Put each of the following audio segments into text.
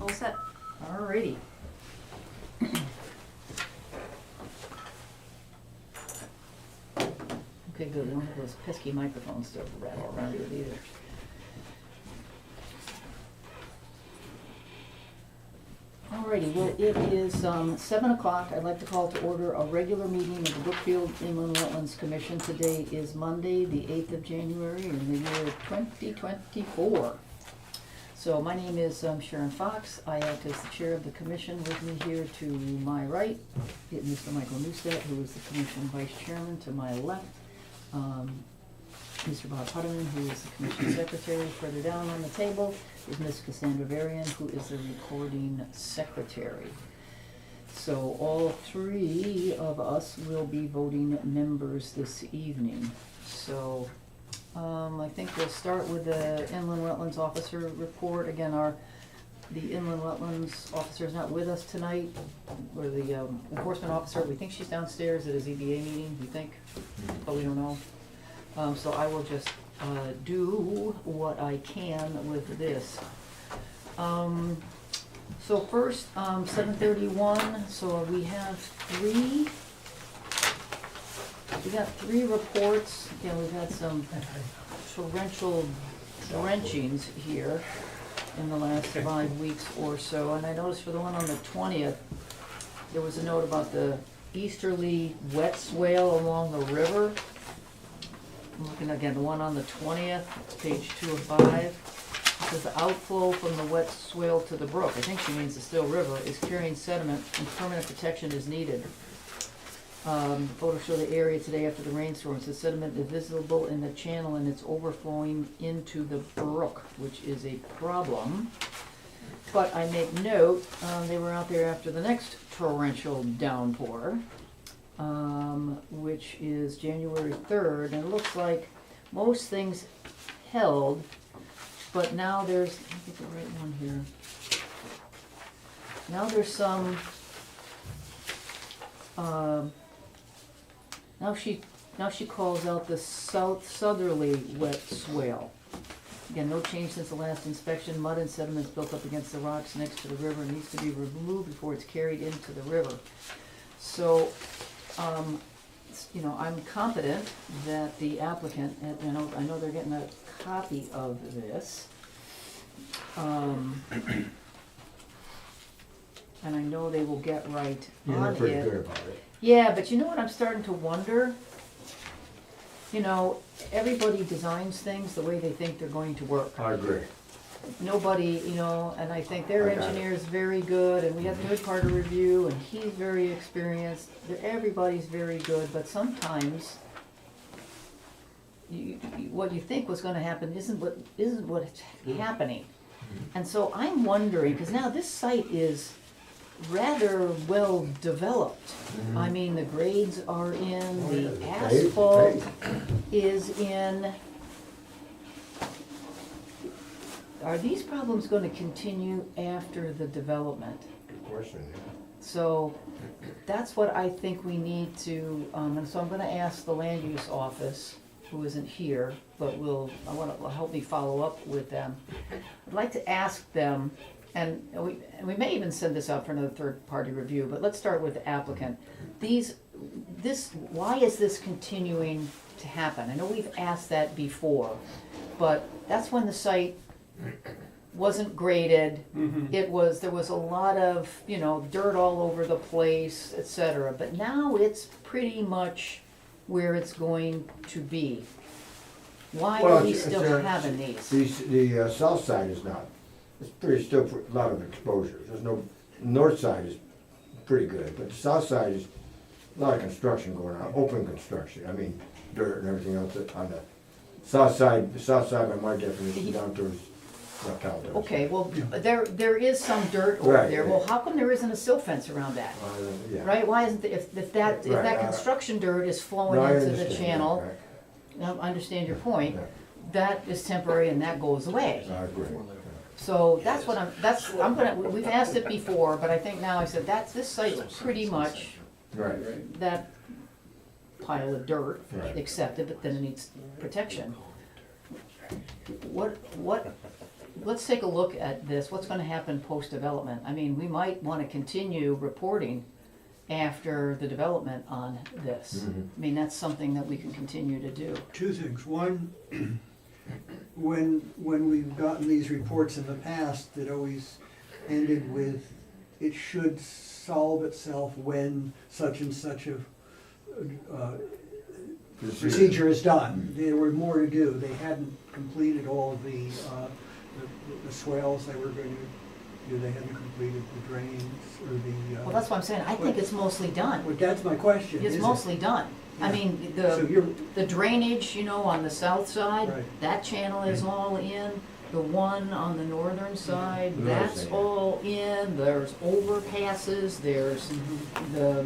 all set. Alrighty. Okay, good, we don't have those pesky microphones to rattle around with either. Alrighty, well, it is 7 o'clock. I'd like to call to order a regular meeting of the Brookfield Inland Wetlands Commission. Today is Monday, the 8th of January in the year 2024. So my name is Sharon Fox. I act as the chair of the commission. With me here to my right is Mr. Michael Newstead, who is the commission vice chairman. To my left, Mr. Bob Putterman, who is the commission secretary. Further down on the table is Ms. Cassandra Varian, who is the recording secretary. So all three of us will be voting members this evening. So I think we'll start with the Inland Wetlands Officer report. Again, the Inland Wetlands Officer is not with us tonight, or the Enforcement Officer. We think she's downstairs at a ZBA meeting, we think, but we don't know. So I will just do what I can with this. So first, 7:31, so we have we got three reports. Again, we've had some torrential drenchings here in the last 5 weeks or so. And I noticed for the one on the 20th, there was a note about the easterly wet swale along the river. I'm looking again, the one on the 20th, page 2 of 5. It says the outflow from the wet swale to the brook, I think she means the Still River, is carrying sediment and permanent protection is needed. Photos show the area today after the rainstorms. The sediment is visible in the channel and it's overflowing into the brook, which is a problem. But I make note, they were out there after the next torrential downpour, which is January 3rd, and it looks like most things held, but now there's, let me get the right one here. Now there's some, now she calls out the southerly wet swale. Again, no change since the last inspection. Mud and sediments built up against the rocks next to the river needs to be removed before it's carried into the river. So, you know, I'm confident that the applicant, and I know they're getting a copy of this, and I know they will get right Yeah, on they're pretty it. good about it. Yeah, but you know what I'm starting to wonder? You know, everybody designs things the way they think they're going to work. I agree. Nobody, you know, and I think their I got it. engineer is very good, and we have third party review, and he's very experienced. Everybody's very good, but sometimes what you think was gonna happen isn't what's happening. And so I'm wondering, because now this site is rather well developed. I mean, the grades are in, the asphalt is in. Are these problems gonna continue after the development? Good question, yeah. So that's what I think we need to, and so I'm gonna ask the land use office, who isn't here, but will help me follow up with them. I'd like to ask them, and we may even send this out for another third-party review, but let's start with the applicant. Why is this continuing to happen? I know we've asked that before, but that's when the site wasn't graded. There was a lot of, you know, dirt all over the place, etc. But now it's pretty much where it's going to be. Why are we still having these? The south side is not. It's still a lot of exposure. There's no, north side is pretty good, but the south side is a lot of construction going on, open construction. I mean, dirt and everything else on the south side by my definition, down towards Reptile. Okay, well, there is some dirt over Right, there. yeah. Well, how come there isn't a silt fence around that? Yeah. Right? Why isn't, if that Right, construction dirt is flowing No, I into the understand that, channel, right. now, I understand your point, Yeah. that is temporary and that goes away. I agree. So that's what we've asked it before, but I think now I said, this site's pretty much Right. that pile of dirt, Right. accepted, but then it needs protection. What let's take a look at this, what's gonna happen post-development. I mean, we might wanna continue reporting after the development on this. I mean, that's something that we can continue to do. Two things. One, when we've gotten these reports in the past, it always ended with, it should solve itself when such and such a procedure is done. There were more to do. They hadn't completed all of the swales they were going to do. They hadn't completed the drains or the. Well, that's what I'm saying, I think it's mostly done. Well, that's my question. It's is it? mostly done. I Yeah. mean, So you're, the drainage, you know, on the south side, Right. that channel is all in. The one on the northern side, Mhm. that's Nice. all in. There's overpasses, there's the,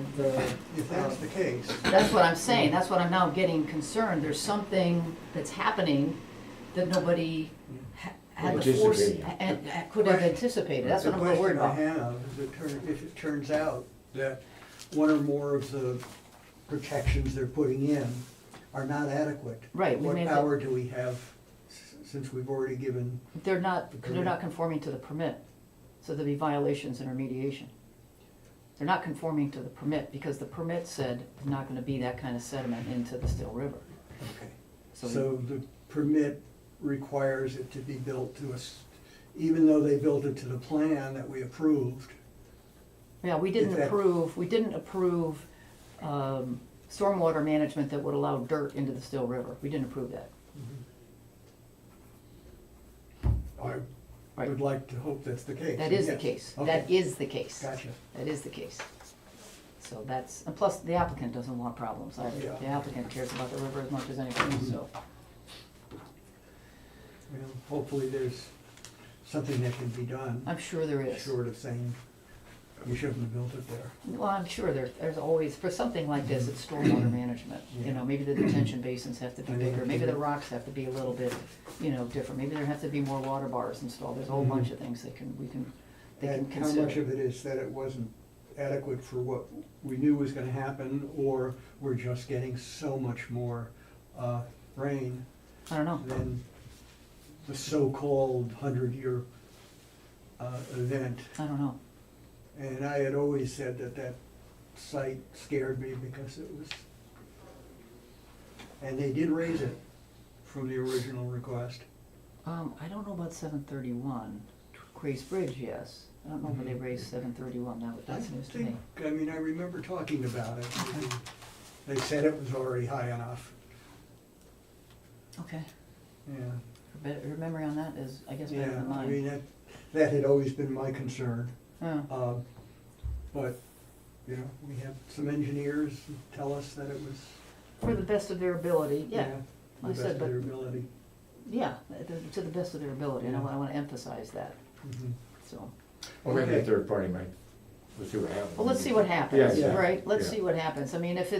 if that's the case, that's what I'm saying, that's what I'm now getting concerned. There's something that's happening that nobody had the force Anticipated. and could have anticipated. That's what I'm worried about. The question I have is if it turns out that one or more of the protections they're putting in are not adequate. Right, we What made power do we have, since we've already given, They're not conforming to the permit, so there'll be violations and remediation. They're not conforming to the permit, because the permit said there's not gonna be that kind of sediment into the Still River. okay. So, So the permit requires it to be built to us, even though they built it to the plan that we approved. yeah, we didn't If that- approve, stormwater management that would allow dirt into the Still River. We didn't approve that. I Right. would like to hope that's the case. That is the Yes. case. Okay. That is the case. Gotcha. That is the case. So that's, and plus, the applicant doesn't want problems either. Yeah. The applicant cares about the river as much as anything, so. Well, hopefully there's something that can be done, I'm sure there is. short of saying you shouldn't have built it there. Well, I'm sure there's always, for something like this, it's stormwater management. You know, maybe the detention basins have to be bigger, maybe the rocks have to be a little bit, you know, different. Maybe there have to be more water bars installed. There's a whole bunch of things they can And how much consider. of it is that it wasn't adequate for what we knew was gonna happen, or we're just getting so much more rain I don't know. than the so-called 100-year event. I don't know. And I had always said that that site scared me because it was, and they did raise it from the original request. I don't know about 731. Grace Bridge, yes. I don't know where they raised 731. That's news to me. I mean, I remember talking about it. They said it was already high enough. Okay. Yeah, Your memory on that is, I guess, better yeah, than I mine. mean, that had always been my concern. Oh. But, you know, we have some engineers who tell us that it was. For the best of their ability, yeah. To the Like I best said, of but- their ability. Yeah, to the best of their ability, and I Yeah. wanna emphasize that, Mhm. so. Well, maybe a Okay. third party might, we'll see what happens. Well, let's see what happens, Yeah, right? Let's yeah. see what happens. I mean, if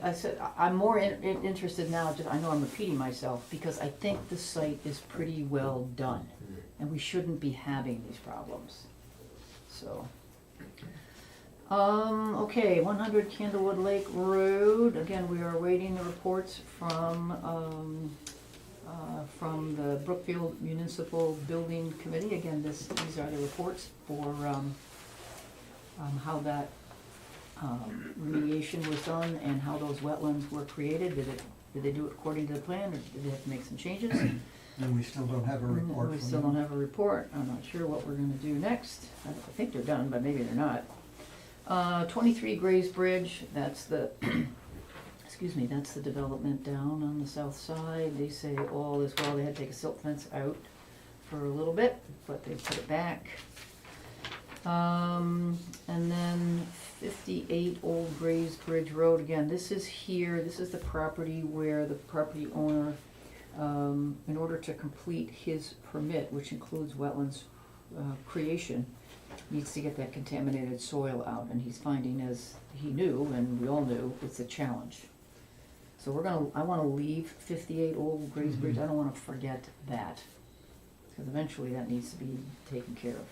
I said, I'm more interested now, just, I know I'm repeating myself, because I think the site is pretty well done, and we shouldn't be having these problems, so. Okay, 100 Candlewood Lake Road, again, we are awaiting the reports from the Brookfield Municipal Building Committee. Again, these are the reports for, how that, remediation was done and how those wetlands were created. Did they do it according to the plan, or did they have to make some changes? And we still don't have a report We from still them. don't have a report. I'm not sure what we're gonna do next. I think they're done, but maybe they're not. 23 Grays Bridge, that's the, excuse me, that's the development down on the south side. They say all is well. They had to take a silt fence out for a little bit, but they put it back. And then 58 Old Grays Bridge Road, again, this is here, this is the property where the property owner, in order to complete his permit, which includes wetlands creation, needs to get that contaminated soil out, and he's finding, as he knew, and we all knew, it's a challenge. So I wanna leave 58 Old Grays Bridge, I don't wanna forget that, because eventually that needs to be taken care of.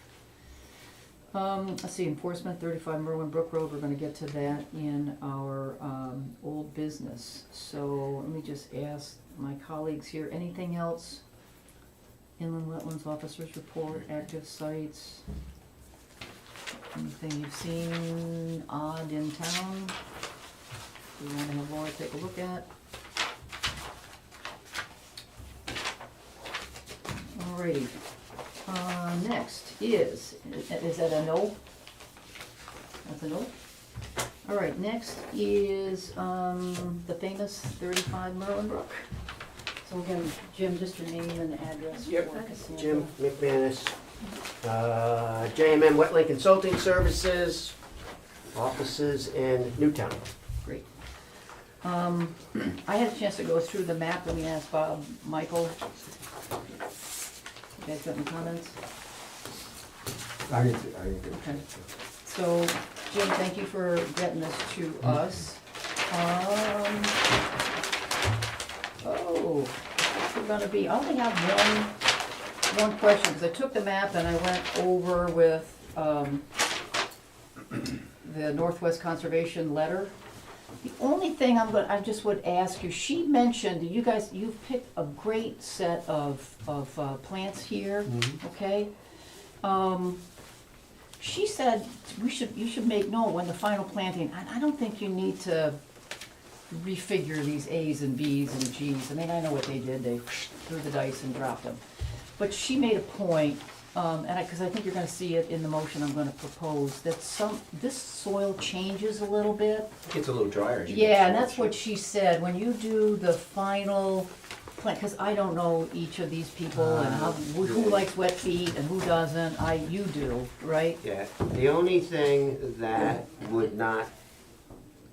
Let's see, enforcement, 35 Merwin Brook Road, we're gonna get to that in our, old business. So let me just ask my colleagues here, anything else Inland Wetlands Officers Report, active sites. Anything you've seen odd in town? We wanna have Laura take a look at. Alrighty, next is that a no? That's a no? Alright, next is, the famous 35 Merlin Brook. So again, Jim, just your name and address. Yep. for Cassandra. Jim McManus, JMM Wetland Consulting Services, offices in Newtown. Great. I had a chance to go through the map, let me ask Bob, Michael. You guys got any comments? I didn't get Okay. So, Jim, thank you for getting this to us. Oh, what's it gonna be? I only have one question, because I took the map and I went over with, the Northwest Conservation letter. The only thing I just would ask you, she mentioned, you guys, you've picked a great set of plants here, okay? She said you should make note when the final planting, I don't think you need to refigure these A's and B's and G's. I mean, I know what they did, they threw the dice and dropped them. But she made a point, because I think you're gonna see it in the motion I'm gonna propose, that this soil changes a little bit. It gets a little drier. as you Yeah, get and that's closer. what she said, when you do the final plant, because I don't know each of these people and who likes wet feet and who doesn't, you do, right? Yeah, the only thing that would not,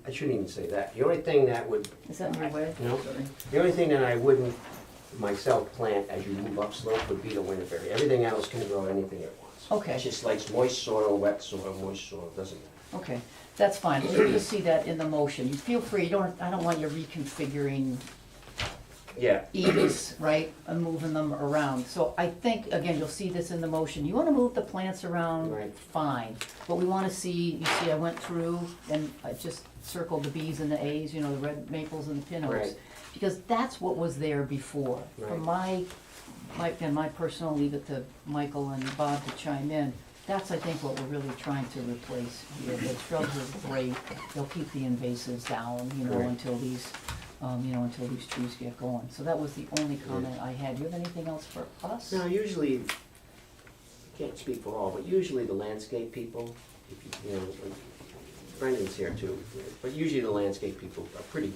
I shouldn't even say that, the only thing that would, Is that in your way? No. Sorry. the only thing that I wouldn't myself plant as you move upslope would be the winterberry. Everything else can grow anything it wants. Okay. It just likes moist soil, moist soil, doesn't matter. Okay, that's fine, you'll see that in the motion, you feel free, I don't want you reconfiguring Yeah, eaves, right, and moving them around. So I think, again, you'll see this in the motion, you wanna move the plants around, Right. fine. But we wanna see, you see I went through and I just circled the Bs and the As, the red maples and the pin oaks. Right. Because that's what was there before. From my personal, leave it to Michael and Bob to chime in, that's, I think, what we're really trying to replace here. The shrubs are great, they'll keep the invasives down, Right. until these trees get going. So that was the only comment I had. Do you have anything else for us? no, usually, I can't speak for all, but usually the landscape people, if you know, Brendan's here too, but usually the landscape people are pretty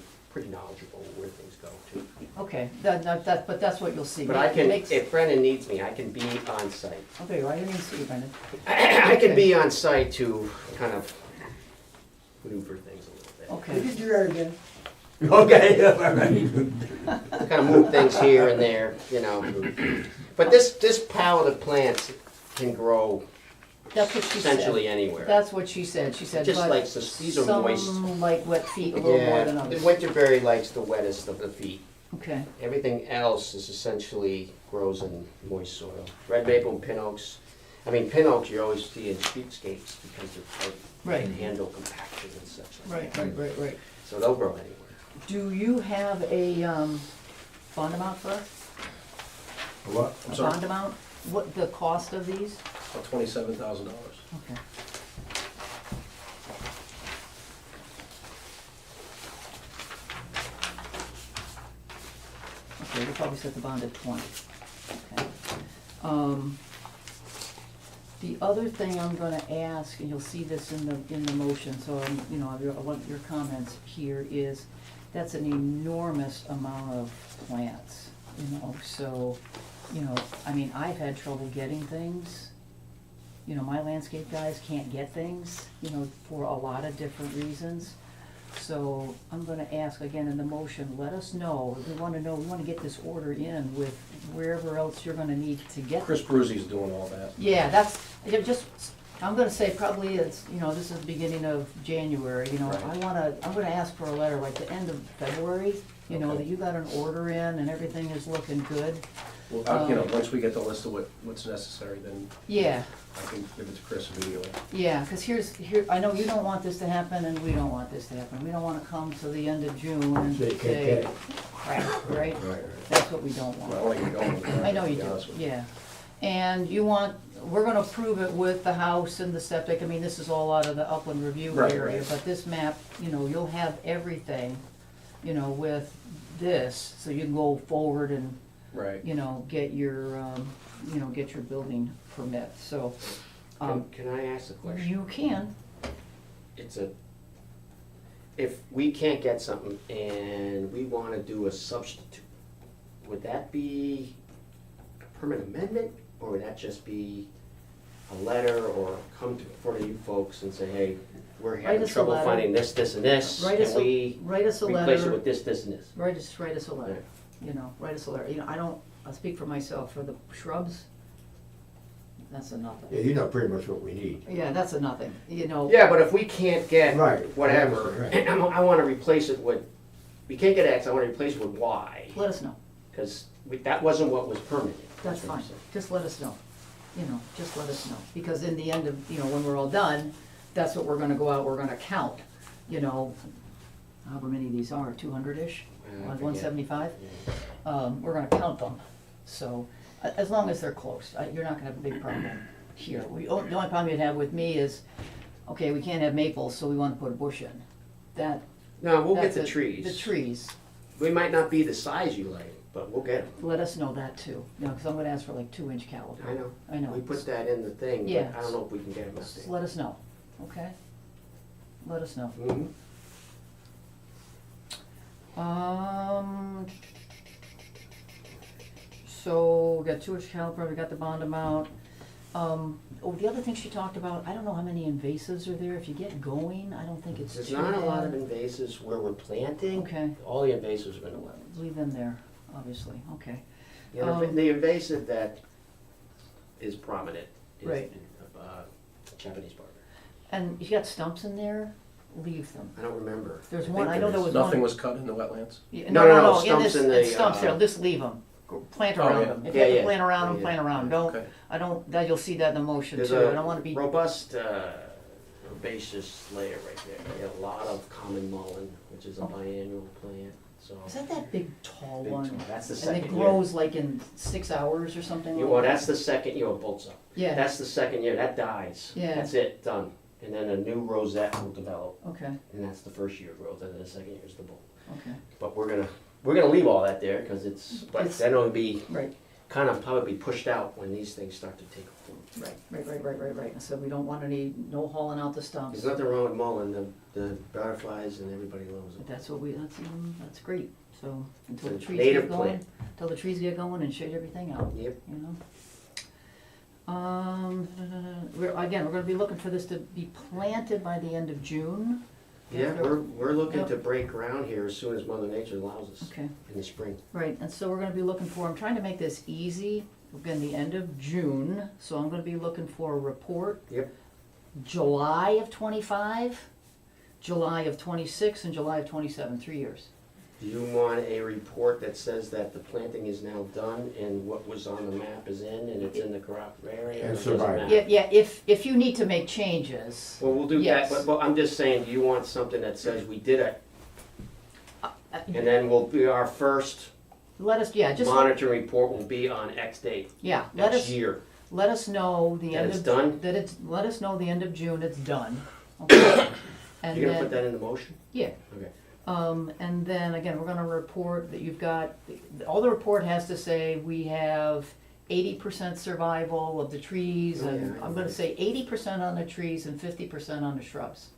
knowledgeable where things go too. Okay, but that's what you'll see. But I can, Makes- if Brendan needs me, I can be on site. Okay, well, I didn't even see you, Brendan. I can be on site to kind of maneuver things a little bit. Okay. You can do that again. Okay, all right. Kind of move things here and there, But this palette of plants can grow That's what she said. essentially anywhere. That's what she said. She said, Just but like these are moist. some like wet feet a little more than Yeah, others. the winterberry likes the wettest of the feet. Okay, Everything else is essentially grows in moist soil. Red maple and pin oaks. Pin oaks you always see in streetscapes because they're Right. can handle compaction and such like that. right. So they'll grow anywhere. Do you have a, bond amount for us? What? A bond amount? What, the cost of these? About $27,000. Okay. Okay, we'll probably set the bond at 20. Okay. The other thing I'm gonna ask, and you'll see this in the motion, so, I want your comments here, is that's an enormous amount of plants, so, I've had trouble getting things. My landscape guys can't get things, for a lot of different reasons. So I'm gonna ask again in the motion, let us know, we wanna get this order in with wherever else you're gonna need to get. Chris Bruzzi's doing all that. Yeah, I'm gonna say probably it's, this is the beginning of January, Right. I'm gonna ask for a letter like the end of February, Okay. that you got an order in and everything is looking good. Well, you know, once we get the list of what's necessary, then Yeah, I can give it to Chris immediately. yeah, cause here, I know you don't want this to happen and we don't want this to happen. We don't wanna come to the end of June and So you can't say, get it. crap, right? Right. That's what we don't want. Well, I like to go with that, I know to you be do, honest with you. yeah. And you want, we're gonna approve it with the house and the septic, I mean, this is all out of the upland review Right, area, right. but this map, you know, you'll have everything, you know, with this, so you can go forward and, Right. you know, get your, get your building permit, so. Can I ask a question? You can, If we can't get something and we wanna do a substitute, would that be a permit amendment? Or would that just be a letter or come to front of you folks and say, hey, we're Write having us a trouble letter. finding this, this, and this, Write us can a- we write us a replace it letter, with this, this, and this? write us a letter, you know, write us a letter, you know, I'll speak for myself, for the shrubs, that's a Yeah, nothing. you know pretty much what we need. Yeah, that's a nothing, you know. Yeah, but if we can't get Right. whatever, Right. I wanna replace it with, we can't get X, I wanna replace it with Y, Let us know, cause that wasn't what was permitted. that's what I'm fine, saying. just let us know, you know, just let us know, because in the end of, you know, when we're all done, that's what we're gonna go out, we're gonna count, you know, however many of these are, 200-ish, I forget. 175? Yeah. We're gonna count them, so, as long as they're close, you're not gonna have a big problem here. The only problem you'd have with me is, okay, we can't have maples, so we wanna put a bush in. That, No, we'll get that's the it. trees. The trees, We might not be the size you like, but we'll get them. let us know that too, you know, cause I'm gonna ask for like 2-inch caliber. I know. I know. We put that in the thing, but Yeah. I don't know if we can get them out Just there. let us know, okay? Let us know. Mhm. So, we got 2-inch caliper, we got the bond amount. The other thing she talked about, I don't know how many invasives are there, if you get going, I don't think it's There's too not a lot of bad. invasives where we're planting. Okay, All the invasives have been in wetlands. leave them there, obviously, okay. The invasive that is prominent is Right. Japanese barber. And if you got stumps in there, leave them. I don't remember. There's think one, I know there was Nothing one. was cut in the wetlands? Yeah, No, no, in stumps this, in the, it's stumps there, just leave them. Plant around yeah. them. If you have Yeah, to yeah. plant around them, Yeah, plant around. Don't, Okay. that you'll see that in the motion There's too. I a don't wanna be, robust herbaceous layer right there. They have a lot of common mullein, which is a biannual plant, so. is that big tall Big one? tall. That's the And it second year. grows like in 6 hours or something like that? Well, that's the second year it bolts up. Yeah, That's the second year, that dies. Yeah. That's it, done. And then a new rosette will develop, okay, and that's the first year growth, and then the second year is the bolt. okay, But we're gonna leave all that there, cause but It's- then it'll be right, kind of probably pushed out when these things start to take hold. right. So we don't want no hauling out the stumps. There's nothing wrong with mullein, the butterflies and everybody loves But it. that's great. So until the It's a trees native get going, plant. till the trees get going and shade everything out, Yep. you know? We're gonna be looking for this to be planted by the end of June. Yeah, After- we're looking Yep. to break ground here as soon as Mother Nature allows us Okay, in the spring. right, and so we're gonna be looking for, I'm trying to make this easy, again, the end of June, so I'm gonna be looking for a report. Yep. July of 25, July of 26, and July of 27, 3 years. Do you want a report that says that the planting is now done and what was on the map is in and it's in the crop area? And or it doesn't survival. matter? Yeah, if you need to make changes, Well, we'll do that, Yes. but I'm just saying, do you want something that says we did it? And then will be our first let us, yeah, just, monitoring report will be on X date, yeah, let X us, year. let us know the That end it's of. done? That it's, let us know the end of June, it's done. Okay. And You're gonna put then, that in the motion? yeah, Okay. and then again, we're gonna report that you've got, all the report has to say, we have 80% survival of the trees, Oh, and yeah, I'm gonna say 80% on the trees and 50% on the shrubs.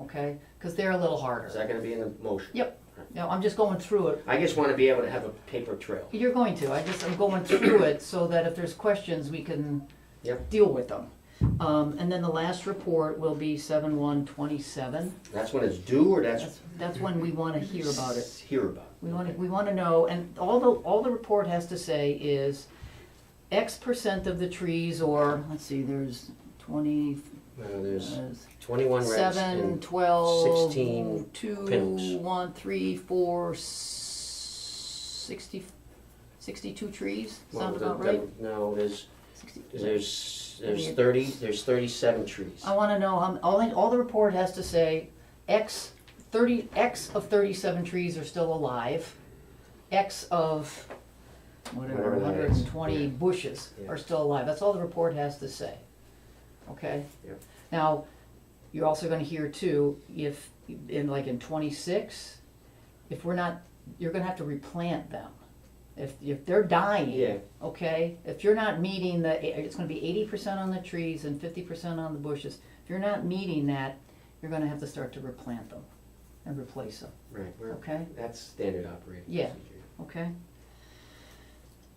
Okay, cause they're a little Is harder. that gonna be in the motion? Yep, no, I'm just going through it. I just wanna be able to have a paper trail. You're going to, I'm going through it so that if there's questions, we can Yep. deal with them. And then the last report will be 7/1/27. That's when it's due, or that's? That's when we wanna hear about it. Hear about it. We wanna know, and all the report has to say is X% of the trees, or, let's see, there's 20, There's 21 reds 7, and 12, 16 2, pinks. 1, 3, 4, 60, 62 trees, Well, sound about right? No, 60. there's 37 trees. I wanna know, all the report has to say, X of 37 trees are still alive, X of whatever, Whatever that is. 120 Yeah. bushes Yeah. are still alive, that's all the report has to say, okay? Yep. Now, you're also gonna hear too, if, in 26, if we're not, you're gonna have to replant them. If they're dying, Yeah. okay, if you're not meeting it's gonna be 80% on the trees and 50% on the bushes. If you're not meeting that, you're gonna have to start to replant them and replace them, Right, okay? that's standard operating Yeah. procedure. Okay?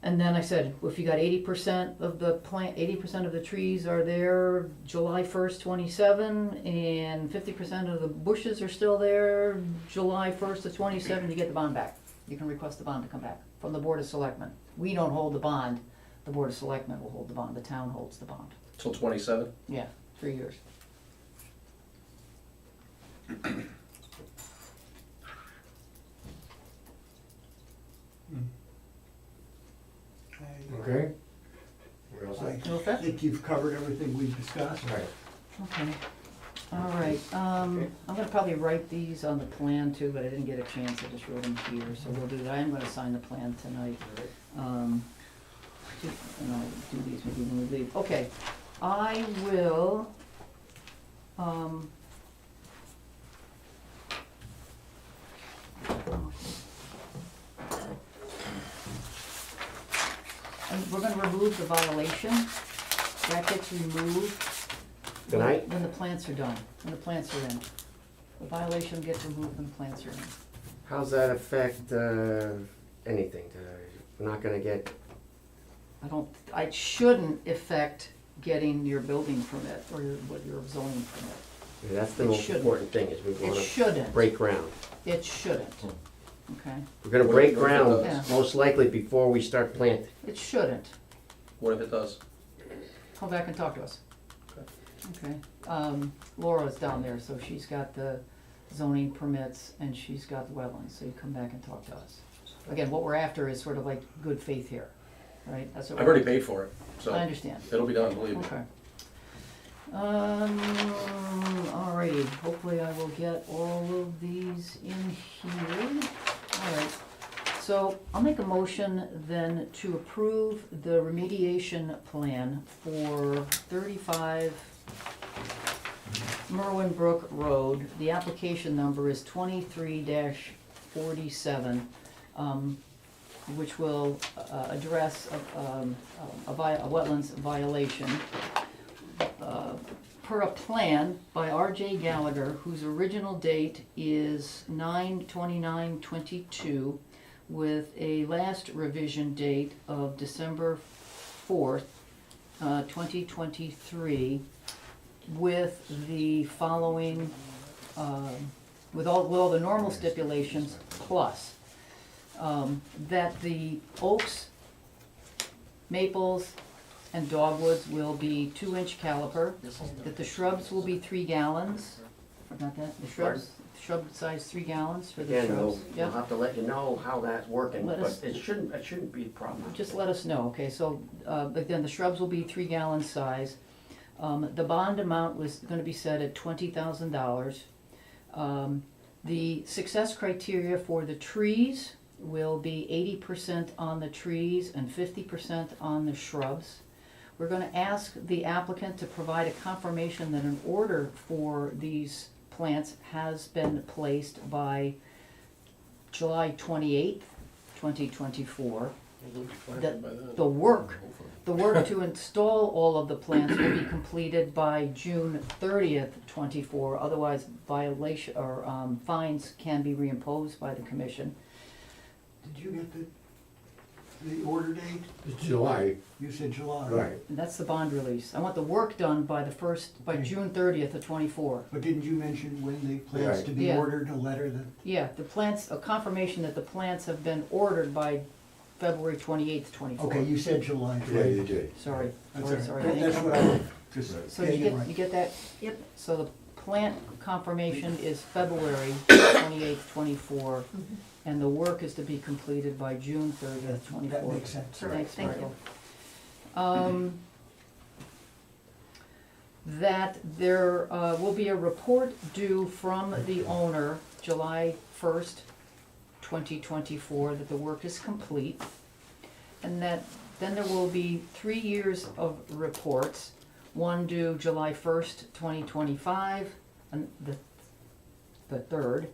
And then I said, if you got 80% of the 80% of the trees are there July 1st, 27, and 50% of the bushes are still there July 1st of 27, you get the bond back. You can request the bond to come back from the Board of Selectmen. We don't hold the bond, the Board of Selectmen will hold the bond, the town holds the bond. Till 27? Yeah, 3 years. Okay? We're all I set? You okay? think you've covered everything we've discussed. Right. Okay, all right, I'm gonna probably write these on the plan too, but I didn't get a chance, I just wrote them here, so we'll do that, I am gonna sign the plan tonight. And I'll do these maybe when we leave, okay, I will, and we're gonna remove the violation, that gets removed. Tonight? When the plants are done, when the plants are in. The violation gets removed when the plants are in. How's that affect anything? We're not gonna get, It shouldn't affect getting your building permit or your zoning permit. that's the It most shouldn't. important thing, is we It wanna shouldn't, break ground. it shouldn't, okay? We're gonna What break if it ground, does? most likely before we start planting. It shouldn't. What if it does? Come back and talk to us. Okay. Okay, Laura's down there, so she's got the zoning permits and she's got the wetlands, so you come back and talk to us. Again, what we're after is sort of like good faith here, right? That's what I've we're already after. paid for it, so I understand. it'll be done, believe me. Okay. Alrighty, hopefully I will get all of these in here. Alright, so I'll make a motion then to approve the remediation plan for 35 Merwin Brook Road. The application number is 23-47, which will address a wetlands violation per a plan by R.J. Gallagher, whose original date is 9/29/22, with a last revision date of December 4th, 2023, with the following, with all the normal stipulations, plus that the oaks, maples, and dogwoods will be 2-inch caliper, that the shrubs will be 3 gallons, forgot that, the shrubs, shrub size 3 gallons for the Again, we'll shrubs, yeah. have to let you know how that's working, Let but us- it shouldn't be a problem. Just let us know, okay, so, but then the shrubs will be 3 gallon size. The bond amount was gonna be set at $20,000. The success criteria for the trees will be 80% on the trees and 50% on the shrubs. We're gonna ask the applicant to provide a confirmation that an order for these plants has been placed by July 28th, 2024. That the work to install all of the plants will be completed by June 30th, 24, otherwise violation, or fines can be reimposed by the commission. Did you get the order date? It's July, You said July. right. And that's the bond release. I want the work done by Okay. June 30th of 24. But didn't you mention when the plants Right. to be Yeah. ordered, a letter that? Yeah, the plants, a confirmation that the plants have been ordered by February 28th, 24. Okay, you said July. Yeah, you did. Sorry, That's sorry, all sorry. right. That's what I, just So you getting it get, right. you get that? Yep. So the plant confirmation is February 28th, 24, and the work is to be completed by June 30th, 24. That makes sense. Thanks, Thank you. Michael. That there will be a report due from the owner July 1st, 2024, that the work is complete. And that then there will be 3 years of reports, one due July 1st, 2025, and the third,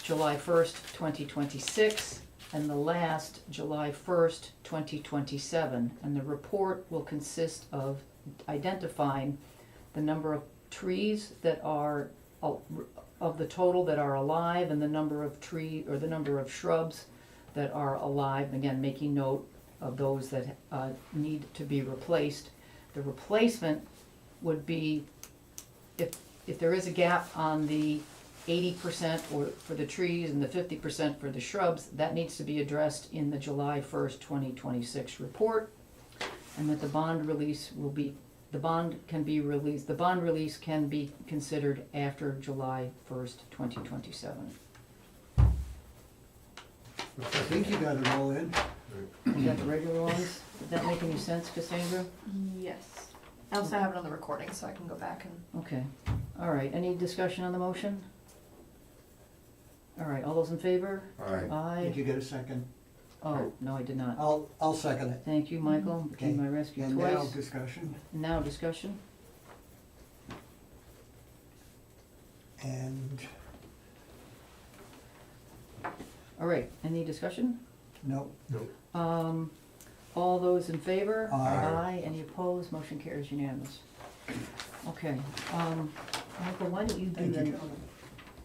July 1st, 2026, and the last, July 1st, 2027. And the report will consist of identifying the number of trees that are, of the total that are alive, and the number of the number of shrubs that are alive, again, making note of those that need to be replaced. The replacement would be, if there is a gap on the 80% or for the trees and the 50% for the shrubs, that needs to be addressed in the July 1st, 2026 report. And that the bond release the bond release can be considered after July 1st, 2027. I think you got it all in. Is that the regular ones? Did that make any sense, Cassandra? Yes. I also have it on the recording, so I can go back and. Okay, all right, any discussion on the motion? All right, all those in favor? All right. Did Aye. you get a second? Oh, no, I did not. I'll second it. Thank you, Michael, Okay. came my rescue And now twice. discussion, Now discussion? and All right, any discussion? no, All those in favor? Aye. Any opposed? Motion carries unanimous. Okay, Michael, why don't you do thank you, the, John.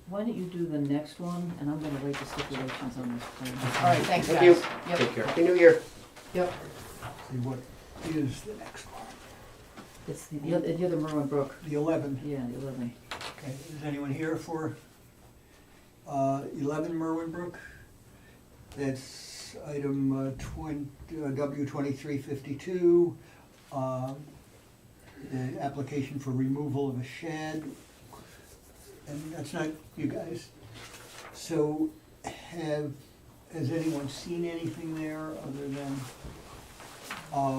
why don't you do the next one, and I'm gonna write the stipulations on this plan. All right, thanks, Thank guys. you. Yep. Take care. Happy New Year. Yep, See what is the next one? it's the other Merwin Brook, The 11. yeah, the 11. Okay, is anyone here for 11 Merwin Brook? That's item W2352, the application for removal of a shed. And that's not you guys. So has anyone seen anything there other than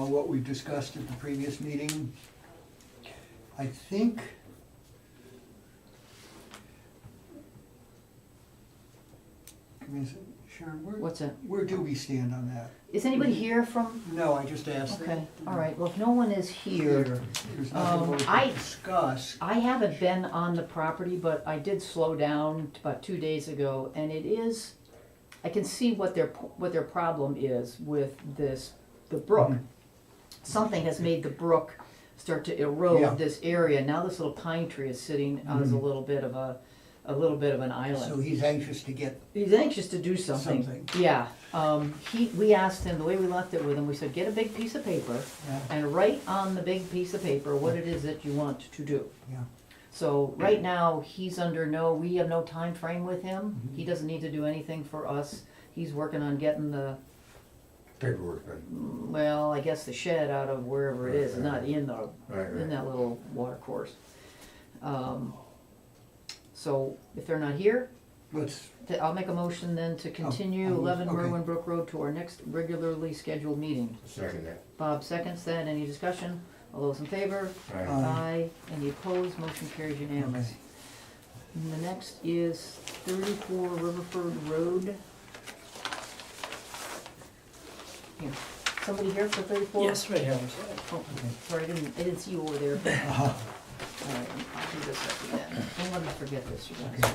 what we discussed at the previous meeting? I think Sharon, What's that? where do we stand on that? Is anybody here from, No, I just asked. okay, all right, well, if no one is here, There's nothing more I- to discuss. I haven't been on the property, but I did slow down about 2 days ago, and it is, I can see what their problem is with the brook. Mhm. Something has made the brook start to Yeah. erode this area. Now this little pine tree is sitting as a Mhm. little bit of an island. So he's anxious to get He's anxious to do something. Yeah, we asked him, the way we left it with him, we said, get a big piece of paper and write on the big piece of paper what it is that you want to do. Yeah. So right now, he's we have no time frame with him. Mhm. He doesn't need to do anything for us. He's working on getting Paperwork done. well, I guess the shed out of wherever it is, not in Right. that little water course. So if they're not here, Let's, I'll make a motion then to continue 11 okay. Merwin Brook Road to our next regularly scheduled meeting. Second that. Bob seconds that. Any discussion? All those in favor? All right. Aye. Any opposed? Motion carries unanimous. okay. And the next is 34 Riverford Road. Here. Somebody here for 34? Yes, right here. Oh, sorry, I didn't see you over there. Uh-huh. All right, I'll do this at the end. Don't let me forget this, you guys.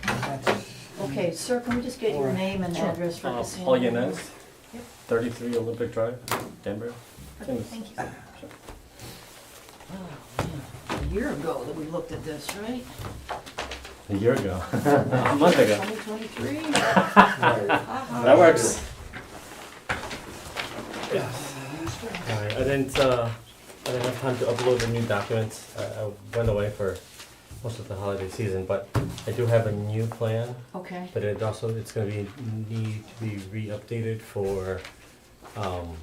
That's- Okay, sir, can we just get your Or- name and Sure. address for Cassandra? Paul Yanez, Yep. 33 Olympic Drive, Denver. Perfect, thank you. Oh, man. A year ago that we looked at this, right? A year ago, a month ago. 2023? Right. That works. Alright, I didn't have time to upload the new documents. I went away for most of the holiday season, but I do have a new plan. Okay, But it's gonna need to be re-updated for, Paul,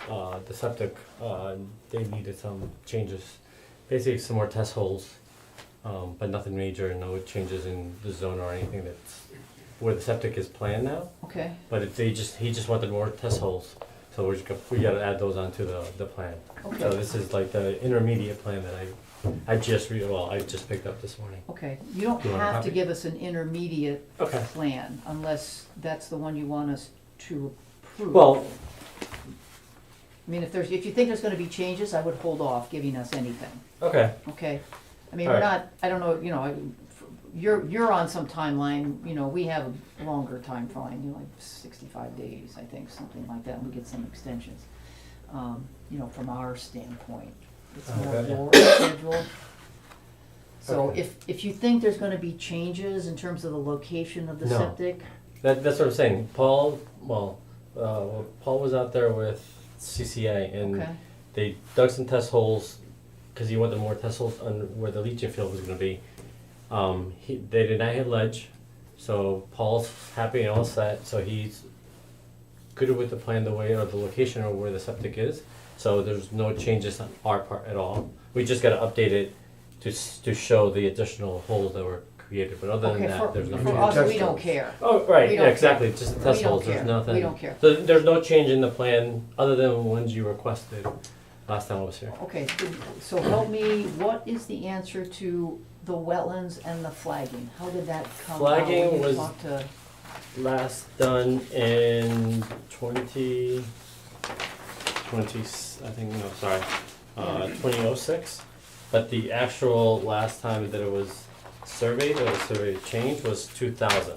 the septic, they needed some changes basically some more test holes, but nothing major, no changes in the zone or anything that's where the septic is planned now. Okay, But he just wanted more test holes, so we gotta add those onto the plan. So okay, this is like the intermediate plan that I just picked up this morning. okay. You don't Do you want a have to copy? give us an intermediate Okay. plan unless that's the one you want us to approve. Well, I mean, if you think there's gonna be changes, I would hold off giving us anything, okay, okay? I mean, we're Alright. not, I don't know, you know, you're on some timeline, you know, we have a longer timeline, you know, like 65 days, I think, something like that, and we get some extensions. You know, from our standpoint, it's more Okay. your schedule. So Okay. if you think there's gonna be changes in terms of the location of the No. septic, that's what I'm saying. Paul was out there with CCA and okay, they dug some test holes because he wanted more test holes on where the leaching field was going to be. They did not hit ledge, so Paul's happy and all set. So he's good with the plan, the way or the location or where the septic is. So there's no changes on our part at all. We just got to update it to show the additional holes that were created. But other than okay, that, there's no for change. us, we Test don't holes. care. Oh, right, We yeah, don't exactly, just the We test don't holes, there's care. nothing. We don't care. So there's no change in the plan, other than the ones you requested last time I was here. Okay, so help me, what is the answer to the wetlands and the flagging? How did that come out? Flagging When you was- talked to- Last done in 20, I think, no, sorry, 2006. But the actual last time that it was surveyed, or the survey changed, was 2000.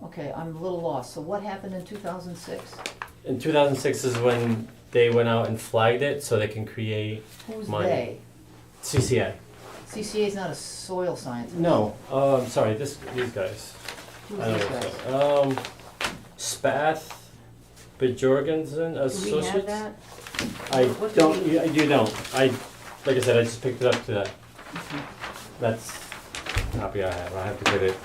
Okay, I'm a little lost, so what happened in 2006? In 2006 is when they went out and flagged it, so they can create Who's Mine. they? CCA. CCA is not a soil scientist. No, sorry, these guys. Who's I these don't guys? know. Spath, Bjorgensen Do Associates. we have that? I What do don't. we- You don't. Like I said, I just picked it up to that. Okay. That's the copy I have. I have to get it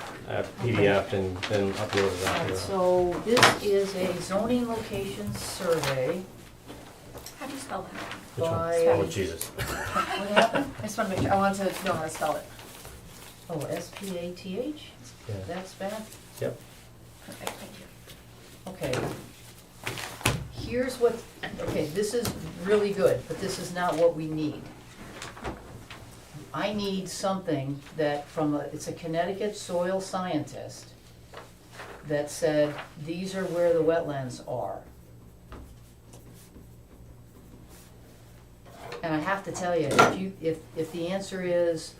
PDF and then upload it Alright, after. so this is a zoning location survey How do you spell that? Which one? by, Oh Jesus. What happened? I just wanna make sure, I want to know how to spell it. oh, SPATH? Yeah. That's bad? Yep. Perfect, thank you. Okay. Here's what, okay, this is really good, but this is not what we need. I need something that it's a Connecticut soil scientist that said, these are where the wetlands are. And I have to tell you, if the answer is,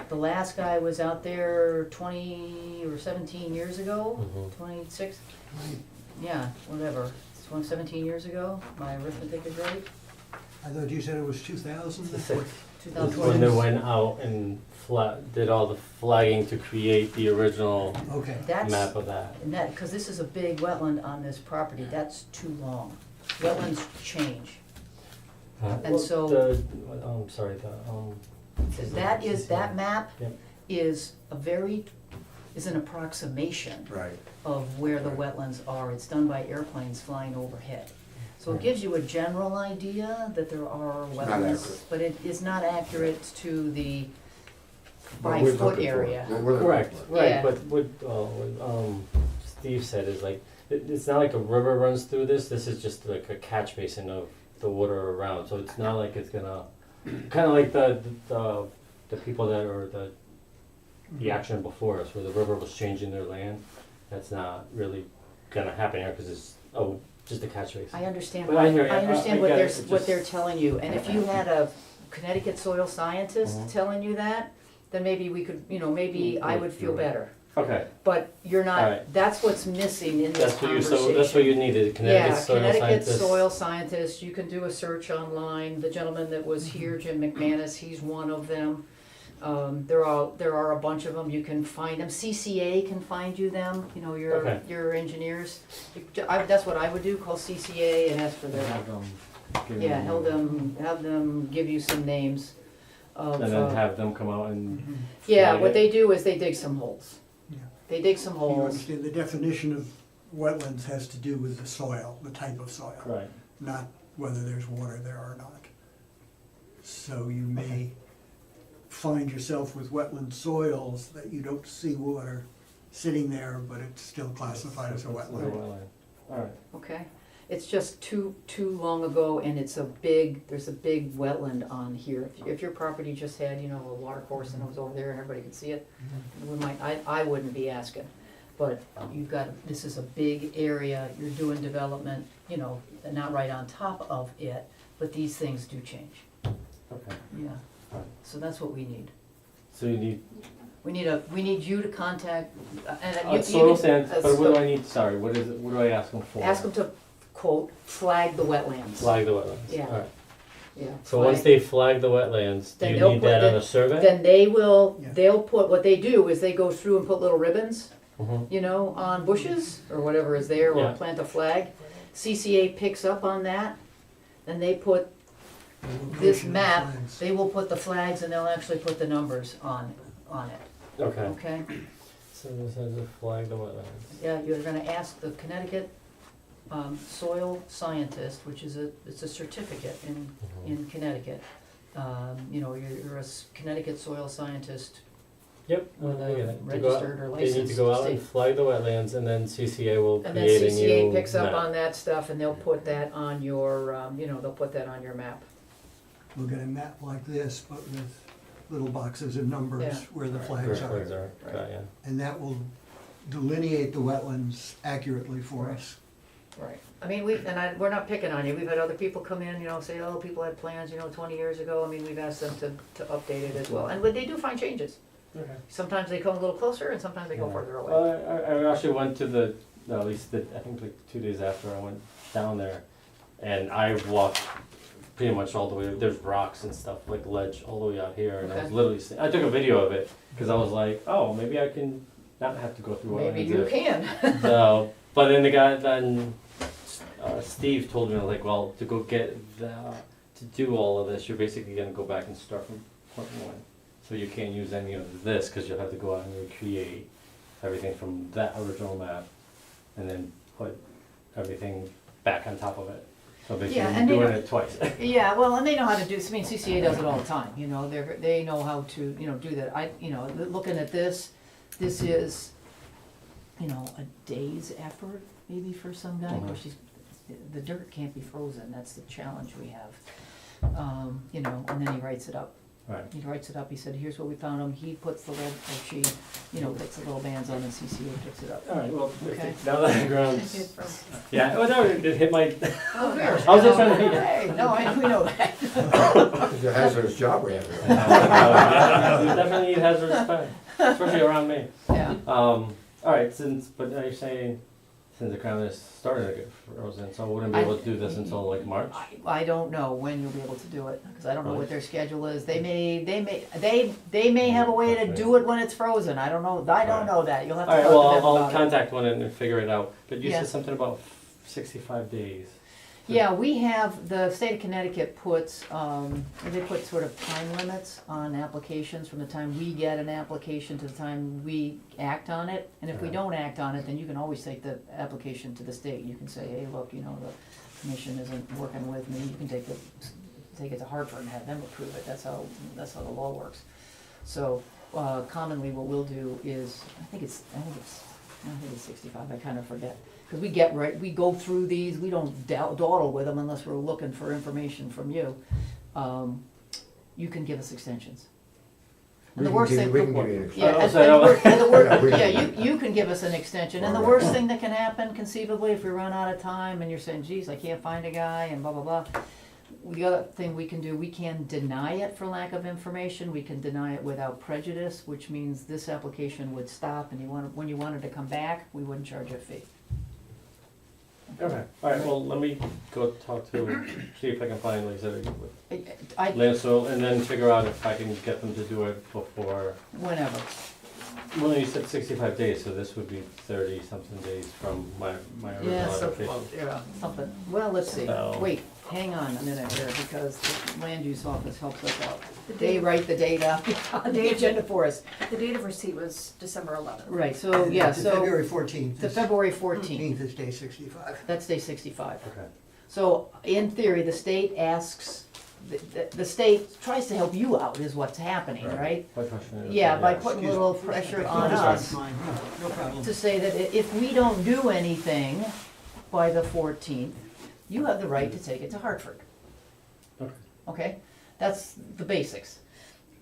the last guy was out there 20 or 17 years ago, Mhm. 26, yeah, whatever, 17 years ago, my arithmetic is right, I thought you said it was 2000? It's the 2020. when they went out and did all the flagging to create the original Okay. That's, map of that. and that, because this is a big wetland on this property, that's too long. Wetlands change. And so- Sorry. That map Yep. is an approximation Right. of where the wetlands are. It's done by airplanes flying overhead. So it Right. gives you a general idea that there are not wetlands, accurate. but it is not accurate to the What we're 5-foot looking for. area. What we're looking Correct, for. right, Yeah. but what Steve said is like, it's not like a river runs through this is just like a catch basin of the water around, so it's not like it's gonna, kinda like the people that, or the action before us, where the river was changing their land, that's not really gonna happen here, cause it's, just a catch basin. I understand, But I hear you. I understand I what get they're, it. It's what just- they're telling you, and if you had a Connecticut soil scientist Mhm. telling you that, then maybe we could, maybe I would feel You're right. better. Okay, But you're not, Alright. that's what's missing in this that's what conversation. that's what you needed, Connecticut soil Yeah, Connecticut scientist. soil scientist, you can do a search online, the gentleman that was here, Jim McManus, he's one of them. There are a bunch of them, you can find them, CCA can find you them, Okay. your engineers. That's what I would do, call CCA and ask for their, yeah, have them give you some names of, And then have them come out and, yeah, flag what it. they do is they dig some holes. Yeah. They dig some You holes, understand, the definition of wetlands has to do with the soil, the type of soil, right, not whether there's water there or not. So you may find yourself with wetland soils that you don't see water sitting there, but it's still classified as a wetland. Alright, Okay, it's just too long ago, and there's a big wetland on here. If your property just had, a water course and it was over there and everybody could see it, I wouldn't be asking. But this is a big area, you're doing development, not right on top of it, but these things do change, okay. yeah. So that's what we need. So you need, We need you to contact, and you soil can- sands, but what do I need, sorry, what is it, what do I ask them for? ask them to, quote, flag the wetlands. Flag the wetlands, Yeah. alright. Yeah. So once they flag the wetlands, do Then you they'll need put that on the- a survey? Then Yeah. they'll put, what they do is they go through and put little ribbons, Mhm. on bushes, or whatever is there, or Yeah. plant a flag. CCA picks up on that, and they put this Location of map, flags. they will put the flags and they'll actually put the numbers on it, Okay, okay? so this has to flag the wetlands. Yeah, you're gonna ask the Connecticut, soil scientist, which is it's a certificate in Connecticut. You're a Connecticut soil scientist, Yep, With I get a it. To go out- registered or They need licensed to go out state. and flag the wetlands, and then CCA will and then create a new CCA picks up map. on that stuff, and they'll put that on your, they'll put that on your map. We'll get a map like this, but with little boxes and numbers Yeah. where the Where flags flags are. are, Right. got ya. And that will delineate the wetlands accurately for Right. us. Right. I mean, we're not picking on you, we've had other people come in, say, oh, people had plans, 20 years ago, I mean, we've asked them to update it as well, and but they do find changes. Okay. Sometimes they come a little closer, and sometimes they go further away. Well, I actually went to at least I think like 2 days after I went down there, and I walked pretty much all the way, there's rocks and stuff, like ledge all the way out here, and I was Okay. literally, I took a video of it, because I was like, oh, maybe I can not have to go through wetlands. Maybe you if- can. So, but then Steve told me, like, well, to go get to do all of this, you're basically gonna go back and start from point one. So you can't use any of this, cause you'll have to go out and recreate everything from that original map, and then put everything back on top of it. So basically Yeah, you're and they doing don't- it twice. Yeah, well, and they know how to do, CCA does it all the time, they know how to, do that. Looking at this is, a day's effort, maybe for some guy, of course, the dirt can't be frozen, that's the challenge we have. And then he writes it up. Right. He writes it up, he said, here's what we found him, he puts the little, or she, puts the little bands on, and CCA picks it up. Alright, well, Okay. now that the ground's, yeah, well, no, it hit my, Oh, here. I was just trying to- Hey, no, we know that. It's a hazardous job we have here. yeah, you definitely need hazardous spend, especially around me. Yeah. Alright, but now you're saying, since the ground is starting to get frozen, so I wouldn't be able to do this until like March? I don't know when you'll be able to do it, because I don't know what their schedule is. They may have a way to do it when it's frozen. I don't know that. You'll have to Alright, talk to well, them I'll about it. contact one and figure it out, but you Yeah. said something about 65 days. Yeah, we have, the state of Connecticut puts, they put sort of time limits on applications from the time we get an application to the time we act on it. And if we Right. don't act on it, then you can always take the application to the state. You can say, hey, look, the commission isn't working with me. You can take it to Hartford and have them approve it. That's how the law works. So, commonly what we'll do is, I think it's 65, I kind of forget. Because we go through these, we don't dawdle with them unless we're looking for information from you. You can give us extensions. And the worst thing. We can give you an extension. Yeah, Oh, and so I the don't- worst- and the Yeah, worst, we yeah, can- you can give us an extension, and the Alright. worst thing that can happen conceivably, if we run out of time and you're saying, geez, I can't find a guy, and blah, blah, blah. The other thing we can do, we can deny it for lack of information, we can deny it without prejudice, which means this application would stop, and when you wanted to come back, we wouldn't charge you a fee. Okay, alright, well, let me go talk to, see if I can find, like I said, I, land soil, and then figure out if I can get them to do it before, whenever. well, you said 65 days, so this would be 30-something days from my original Yeah, application. Something, well, let's see, So- wait, hang on a minute here, because the land use office helps us out. They write the date up on the agenda for us. The date of receipt was December 11th. Right, so, yeah, The so, February 14th. the February 14th, is day 65. that's day 65. Okay, So, in theory, the state asks the state tries to help you out is what's happening, right? Yeah, by putting a little pressure on us Fine, no problem. to say that if we don't do anything by the 14th, you have the right to take it to Hartford. Okay. Okay? That's the basics.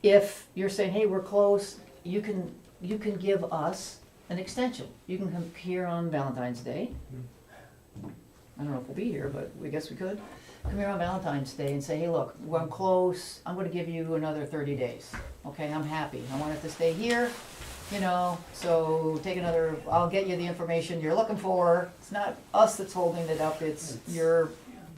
If you're saying, hey, we're close, you can give us an extension. You can come here on Valentine's Day. I don't know if we'll be here, but I guess we could. Come here on Valentine's Day and say, hey, look, I'm close, I'm gonna give you another 30 days. Okay, I'm happy, I want it to stay here, you know, so take another, I'll get you the information you're looking for. It's not us that's holding it up, it's your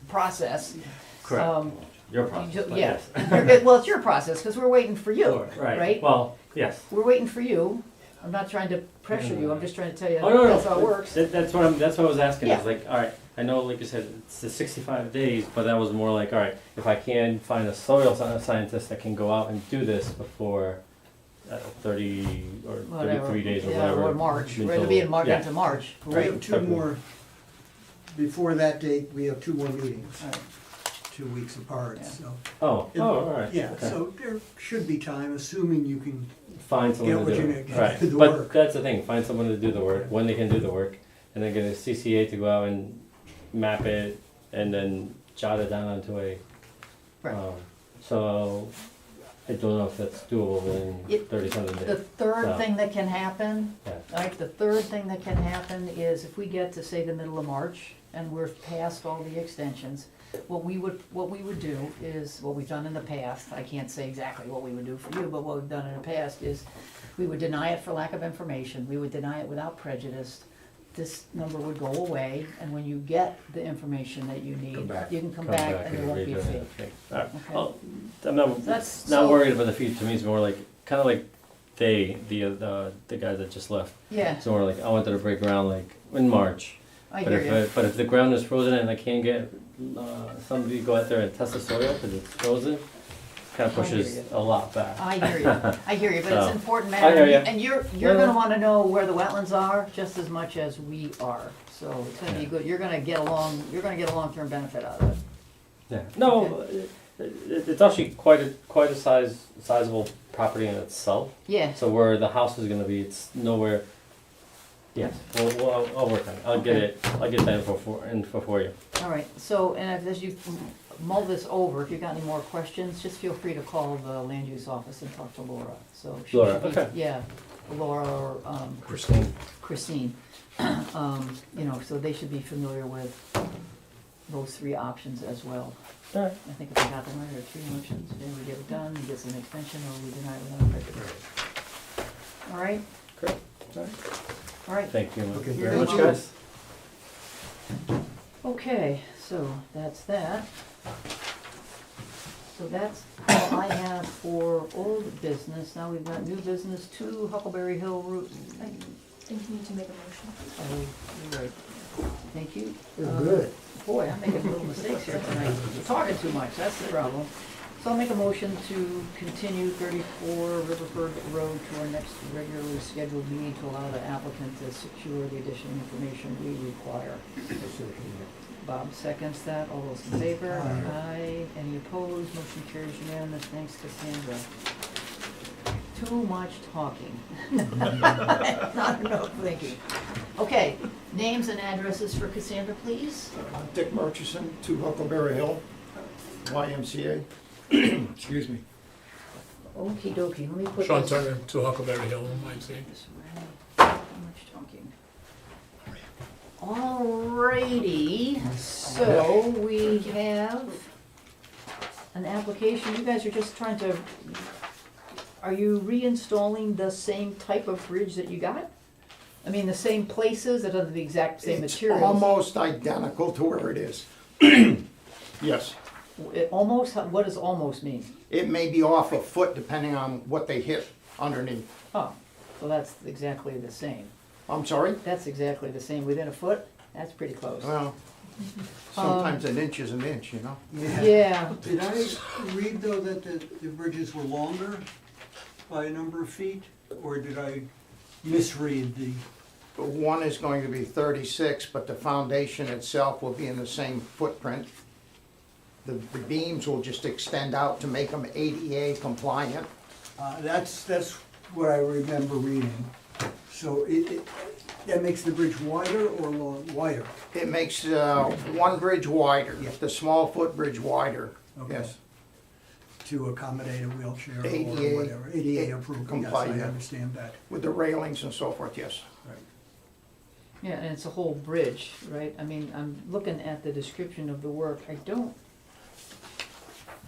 process. Correct. Um, Your process, but Yeah, yes. well, it's your process, because we're waiting for you, Right, right? well, yes. We're waiting for you. I'm not trying to pressure you, I'm just trying to tell you Oh, no, no. that's how it works. That's what I was asking, Yeah. is like, all right, I know, like you said, it's the 65 days, but that was more like, all right, if I can find a soil scientist that can go out and do this before 30 or Whatever. 33 days or Yeah, whatever. or March, we're gonna until- be in March, yeah. into March. We Right. have two more, before that date, we have two more meetings, Right. 2 weeks apart, Yeah. so. Oh, all right. Yeah, okay. so there should be time, assuming you can, Find someone Get to what do you it. need, Right, do the but work. that's the thing, find someone to do the work, when they can do the work, and then get a CCA to go out and map it, and then jot it down onto a, Right. so, I don't know if that's doable in It- 37 The days. third No. thing that can happen, Yeah. right, the third thing that can happen is if we get to, say, the middle of March, and we're past all the extensions, what we would do is, what we've done in the past, I can't say exactly what we would do for you, but what we've done in the past is, we would deny it for lack of information, we would deny it without prejudice, this number would go away, and when you get the information that you need, Come back. you can come back and there won't be a redo fee. it. Okay. All right. Okay. Well, I'm not, That's not so- worried about the fee, to me it's more like, kinda like the guy that just left. Yeah, It's more like, I wanted to break ground like in March. I But hear you. but if the ground is frozen and I can't get somebody to go out there and test the soil because it's frozen, kind of I hear pushes you. a lot back. I hear you, I hear you, but it's So, an important I matter, hear ya. and you're Yeah. gonna wanna know where the wetlands are just as much as we are. So it's gonna be good, you're gonna get a long-term benefit out of it. Yeah. No, it's actually quite a sizable property in itself. Yeah, So where the house is gonna be, it's nowhere. Yes, I'll work on it. I'll get that info for you. all right, so, and as you mull this over, if you've got any more questions, just feel free to call the land use office and talk to Laura, so. she Laura, should be- okay. Yeah, Laura or, Christine. Christine, you know, so they should be familiar with those three options as well. All right. I think if I got them right, there are three options, and we get it done, he gets an extension, or we deny it without prejudice. All right, Great. All right. all right, Thank you Okay, very thank much, you. guys. okay, so that's that. So that's all I have for old business, now we've got new business, 2 Huckleberry Hill Route. I think you need to make a motion. Oh, you're right, thank you. We're good. Boy, I'm making little mistakes here tonight. You're talking too much, that's the problem. So I'll make a motion to continue 34 Riverford Road to our next regularly scheduled meeting to allow the applicant to secure the additional information we require. Bob seconds that, all those in favor? Aye. Any opposed? Motion carries unanimous, thanks Cassandra. Too much talking. Not enough thinking. Okay, names and addresses for Cassandra, please. Dick Murchison, 2 Huckleberry Hill, YMCA. Excuse me. Okey dokey, let me put this. Sean Turner, 2 Huckleberry Hill, might say. This way. Too much talking. Alrighty, so we have an application, you guys are just trying to, are you reinstalling the same type of bridge that you got? I mean, the same places, that are the exact same It's materials? almost identical to where it is. Yes. It almost, what does almost mean? It may be off a foot depending on what they hit underneath. Oh, so that's exactly the same. I'm sorry? That's exactly the same, within a foot? That's pretty close. Well, sometimes an inch is an inch, you know? Yeah, Did I read though that the bridges were longer by a number of feet? Or did I misread the, But one is going to be 36, but the foundation itself will be in the same footprint. the beams will just extend out to make them ADA compliant. That's what I remember reading. So that makes the bridge wider or wider? It makes one bridge wider, Yeah. the small footbridge wider, Okay. yes. To accommodate a wheelchair or ADA whatever, ADA approved, yes, I compliant. understand that. With the railings and so forth, yes. Yeah, and it's a whole bridge, right? I mean, I'm looking at the description of the work, I don't.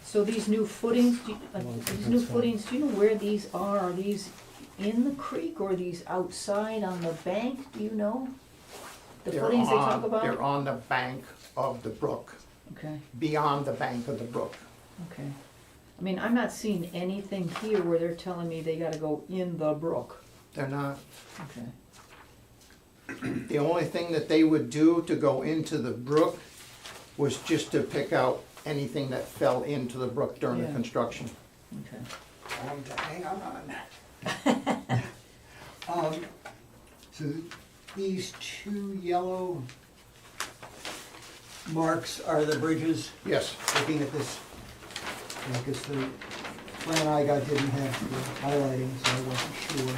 So these new footings, do you know where these are? Are these in the creek or are these outside on the bank, do you know? The They're footings they talk on- They're about? on the bank of the brook, Okay, beyond the bank of the brook. okay. I mean, I'm not seeing anything here where they're telling me they gotta go in the brook. They're not, Okay, the only thing that they would do to go into the brook was just to pick out anything that fell into the brook during the Yeah. construction. okay. Tell 'em to hang on. So these two yellow marks are the bridges, Yes, looking at this. Because the plan I got didn't have the highlighting, so I wasn't sure.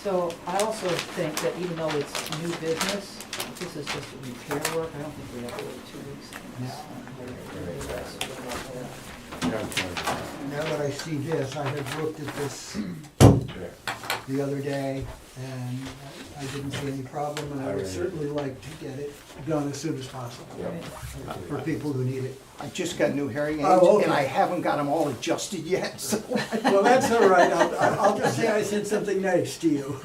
So I also think that even though it's new business, this is just a repair work, I don't think we have to wait 2 weeks. Now that I see this, I had looked at this the other day, and I didn't see any problem, and I would certainly like to get it done as soon as possible for people who need it. I just got new hearing aids, Oh, okay. and I haven't got them all adjusted yet, so. Well, that's all right, I'll just say I said something nice to you.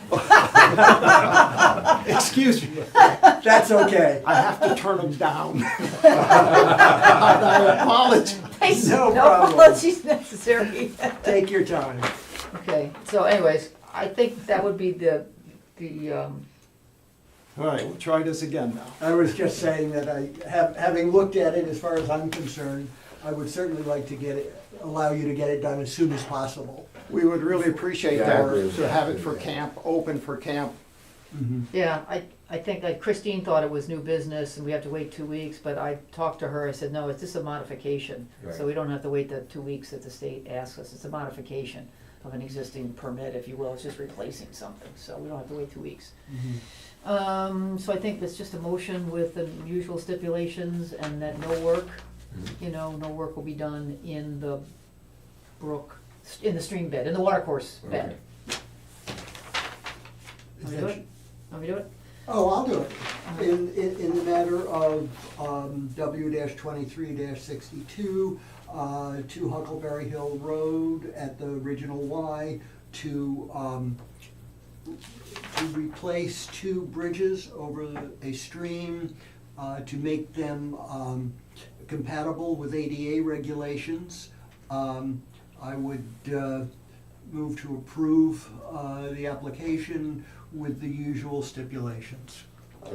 Excuse me, That's okay. I have to turn them down. I apologize. No No problem. apologies necessary. Take your time. Okay, so anyways, I think that would be the, All right, we'll try this again now. I was just saying that having looked at it, as far as I'm concerned, I would certainly like to allow you to get it done as soon as possible. We would really appreciate Yeah, I that, agree with to that. have it for camp, open for camp. yeah, I think like Christine thought it was new business and we have to wait 2 weeks, but I talked to her, I said, no, it's just a modification. Right. So we don't have to wait the 2 weeks that the state asks us, it's a modification of an existing permit, if you will, it's just replacing something, so we don't have to wait 2 weeks. So I think that's just a motion with the usual stipulations and that no work, no work will be done in the brook, in the stream bed, in the watercourse bed. Want me to do it? Want me to do it? Oh, I'll do it. In the matter of W-23-62, to Huckleberry Hill Road at the original Y, to replace 2 bridges over a stream, to make them compatible with ADA regulations. I would move to approve the application with the usual stipulations.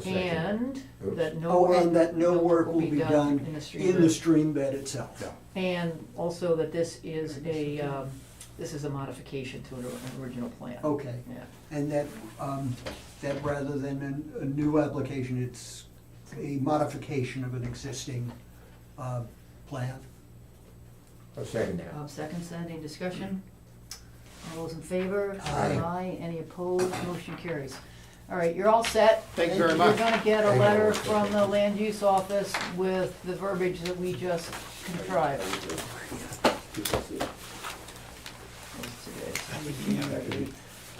And that no Oh, work. and that no work will be done in the stream in the bed. stream bed itself. And also that this is a modification to an original plan. Okay, Yeah, and that rather than a new application, it's a modification of an existing plan. I'll second that. Bob seconds that, any discussion? All those in favor? Aye. Any opposed? Motion carries. All right, you're all set. Thank you very You're much. gonna get a Thank you. letter from the land use office with the verbiage that we just contrived.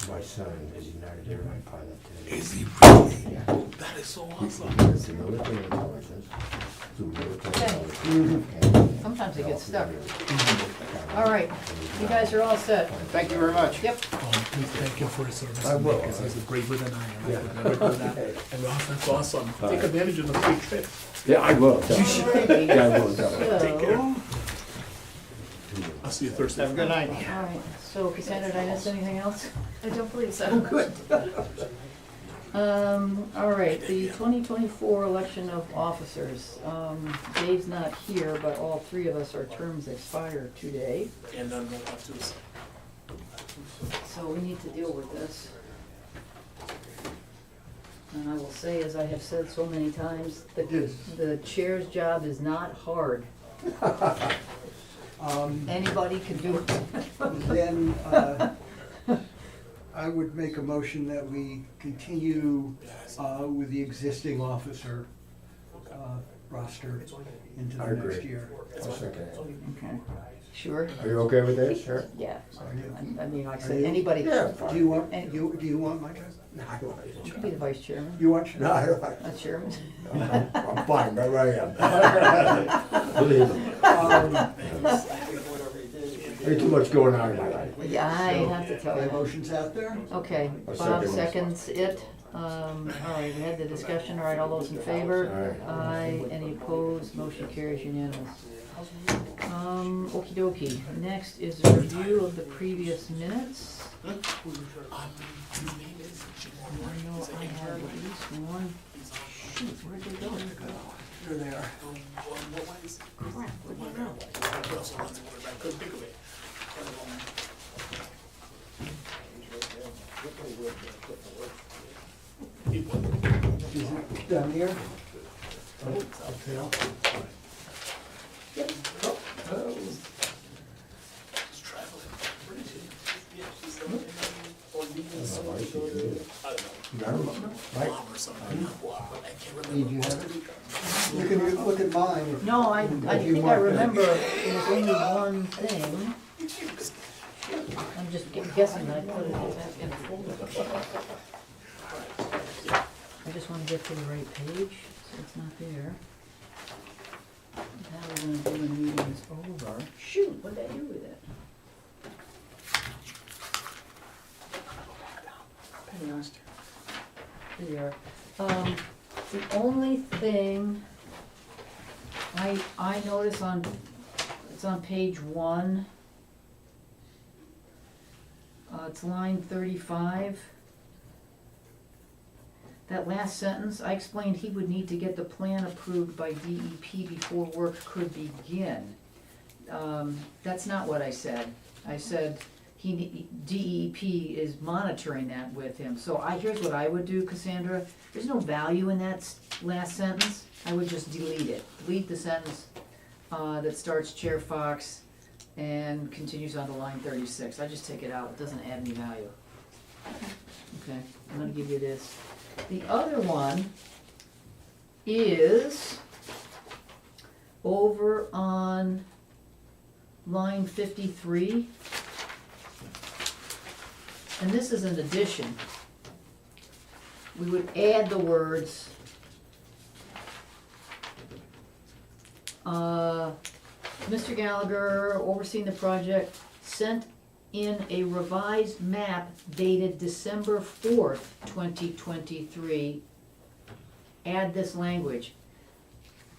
My son is United Airline pilot today. Is he really? Yeah. That is so awesome. It's a military intelligence, through military Okay. intelligence. Sometimes they get stuck. All right, you guys are all set. Thank you very much. Yep. Please thank him for his service. I will. Because he's braver than I am. I would never do that. And Ross, that's awesome. Take advantage of the free trip. Yeah, I will. Alrighty. Yeah, I will. tell him. Take care. So, I'll see you Thursday. Have a good night. all right, so Cassandra, did I miss anything else? I don't believe so. Good. All right, the 2024 election of officers. Dave's not here, but all 3 of us, our terms expire today, And then we'll have to. so we need to deal with this. And I will say, as I have said so many times, Yes. the chair's job is not hard. Anybody can do it. Then, I would make a motion that we continue, with the existing officer, roster into I the next agree. year. I'll second it. Okay. Sure? Are you okay with that? Sure. Yeah. Are you- I mean, like I Are said, you? anybody, Yeah. Do you want, do you want my job? No, I don't want you it. can be the vice chairman, You want? No, I don't want it. not chairman. I'm fine, right where I am. Believe me. There's too much going on in my life. Yeah, I have to tell My you. motion's out there? Okay, I'll Bob second seconds it. All right, we had the discussion, all right, all those in favor? Aye. Aye, any opposed, motion carries unanimous. Okey dokey, next is a review of the previous minutes. I know I have at least one, shoot, where'd they go? There they are. Crap, where'd they go? Is it down here? Did you have it? You can look at mine. if- No, I if you think I marked it. remember it was only one thing. I'm just guessing I put it back in the folder. I just wanna get to the right page, so it's not there. Now we're gonna do when the meeting is over. Shoot, what did I do with it? Here we are. The only thing I notice on, it's on page 1. It's line 35. That last sentence, I explained he would need to get the plan approved by DEP before work could begin. That's not what I said. I said DEP is monitoring that with him. So here's what I would do, Cassandra. There's no value in that last sentence. I would just delete it. Delete the sentence that starts Chair Fox and continues on to line 36. I just take it out. It doesn't add any value. Okay, I'm gonna give you this. The other one is over on line 53. And this is an addition. We would add the words, Mr. Gallagher, overseeing the project, sent in a revised map dated December 4th, 2023. Add this language.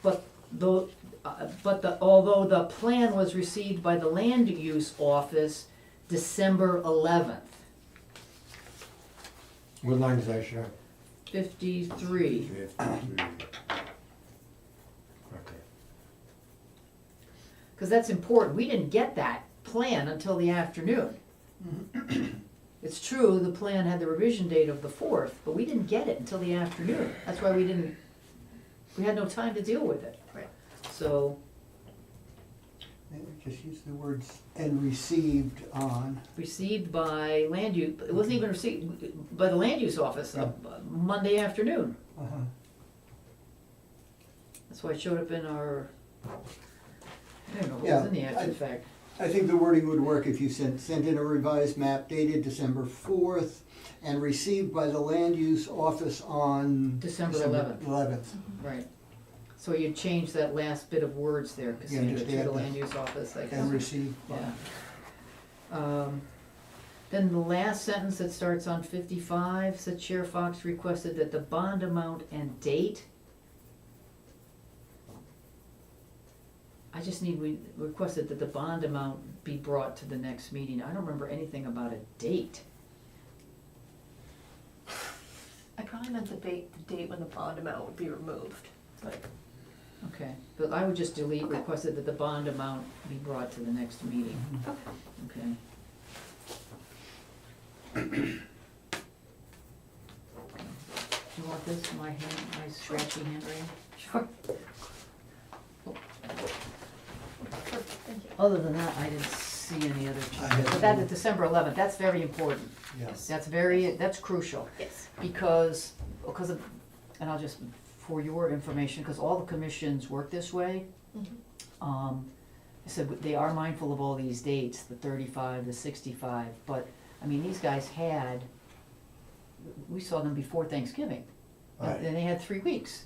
Although the plan was received by the land use office December 11th. What line is that, Sharon? 53. Okay. Because that's important. We didn't get that plan until the afternoon. It's true, the plan had the revision date of the 4th, but we didn't get it until the afternoon. That's why we had no time to deal with it. Right. So, Maybe just use the words "and received on." received by land use, it wasn't even received by the land use office Monday afternoon. Uh-huh. That's why it showed up in our, I don't know, what was Yeah, in the after fact. I think the wording would work if you sent in a revised map dated December 4th and received by the land use office on December 11th. 11th. Right. So you change that last bit of words there, Cassandra, just to add the the- land use office, I guess. And received by. Yeah. Then the last sentence that starts on 55 said Chair Fox requested that the bond amount and date. I just need, we requested that the bond amount be brought to the next meeting. I don't remember anything about a date. I probably meant the date when the bond amount would be removed, but Okay, but I would just delete Okay. requested that the bond amount be brought to the next meeting. okay. Okay. Do you want this, my scratchy handwriting? Sure. Perfect, thank you. Other than that, I didn't see any other I changes, have but that no- is December 11th, that's very important. Yes. That's crucial, Yes. because of, and I'll just, for your information, because all the commissions work this way. Mhm. I said, they are mindful of all these dates, the 35, the 65, but, I mean, these guys had, we saw them before Thanksgiving. Right. And they had 3 weeks,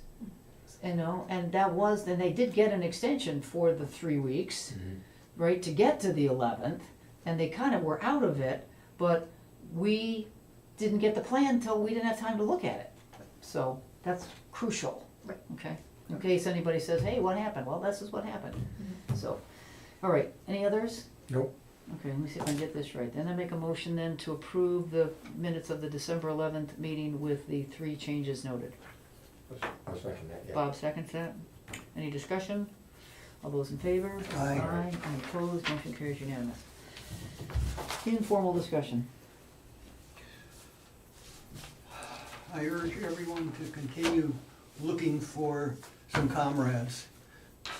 you know, and that was, then they did get an extension for the 3 weeks, right, to get to the 11th, and they kind of were out of it, but we didn't get the plan till we didn't have time to look at it. So, that's crucial. Right. Okay, in case anybody says, hey, what happened? Well, this is what happened. So, all right, any others? Nope. Okay, let me see if I can get this right. Then I make a motion then to approve the minutes of the December 11th meeting with the 3 changes noted. I'll second that, yeah. Bob seconds that. Any discussion? All those in favor? Aye. Any opposed? Motion carries unanimous. Informal discussion. I urge everyone to continue looking for some comrades,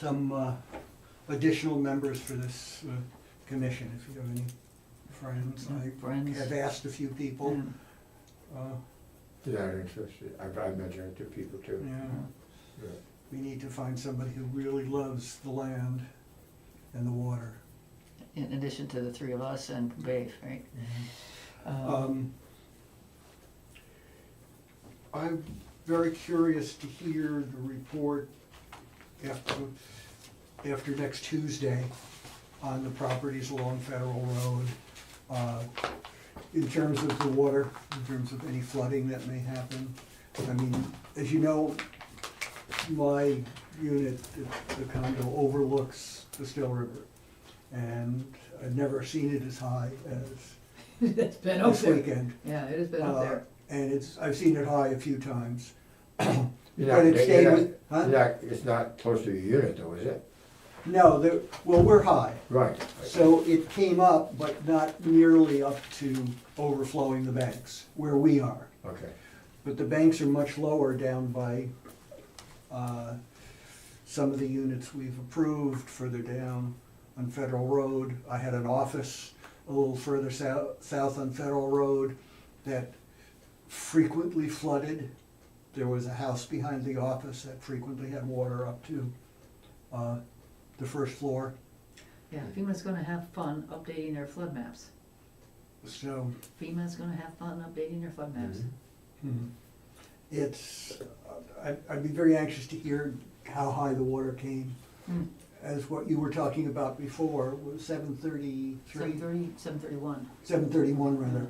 some additional members for this commission, if you have any friends. I Friends. have asked a few people. Yeah. That are interested. I've mentioned it to people too. Yeah, Yeah. we need to find somebody who really loves the land and the water. In addition to the 3 of us and Dave, right? I'm very curious to hear the report after next Tuesday on the properties along Federal Road. In terms of the water, in terms of any flooding that may happen. I mean, as you know, my unit, the condo overlooks the Still River. And I've never seen it as high as It's been up this there. weekend. Yeah, it has been up there. And I've seen it high a few times. You're But not- it stayed you're not- with, huh? It's not close to your unit though, is it? No, well, we're high. Right. So it came up, but not nearly up to overflowing the banks where we are. Okay. But the banks are much lower down by some of the units we've approved further down on Federal Road. I had an office a little further south on Federal Road that frequently flooded. There was a house behind the office that frequently had water up to the first floor. Yeah, FEMA's gonna have fun updating their flood maps. So FEMA's gonna have fun updating their flood maps. it's, I'd be very anxious to hear how high the water came. Hmm. As what you were talking about before, was 733, 731. 731 rather.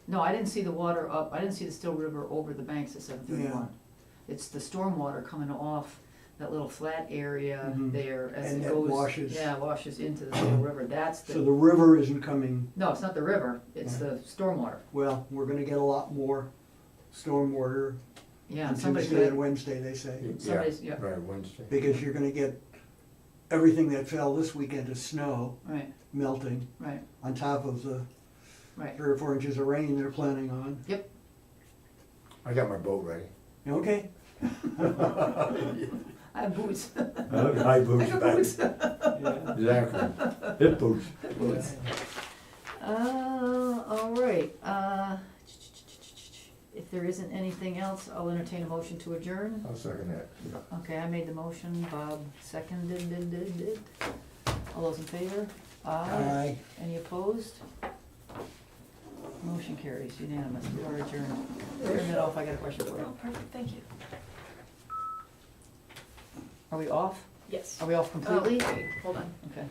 No, I didn't see the water up, I didn't see the Still River over the banks at 731. It's the storm water coming off that little flat area Mhm. there as And it that goes. washes. Yeah, washes into the Still River, that's So the, the river isn't coming, no, it's not the river, it's Yeah. the storm water. well, we're gonna get a lot more stormwater Yeah, on somebody's Tuesday and gonna, Wednesday, they say. somebody's, yeah, Right, Wednesday. Because you're gonna get everything that fell this weekend as snow right, melting right, on top of the right. 3 or 4 inches of rain they're planning on. I got my boat ready. Okay? I have boots. High boots, I got boots. Yeah. Exactly. Hip boots. Boots. All right, if there isn't anything else, I'll entertain a motion to adjourn. I'll second that. Okay, I made the motion, Bob seconded. All those in favor? Aye. Any opposed? Motion carries unanimous, we are adjourned. Turn that off, I got a question for Oh, you. perfect, thank you. Are we off? Yes. Are we off completely? Oh, wait, hold on. Okay.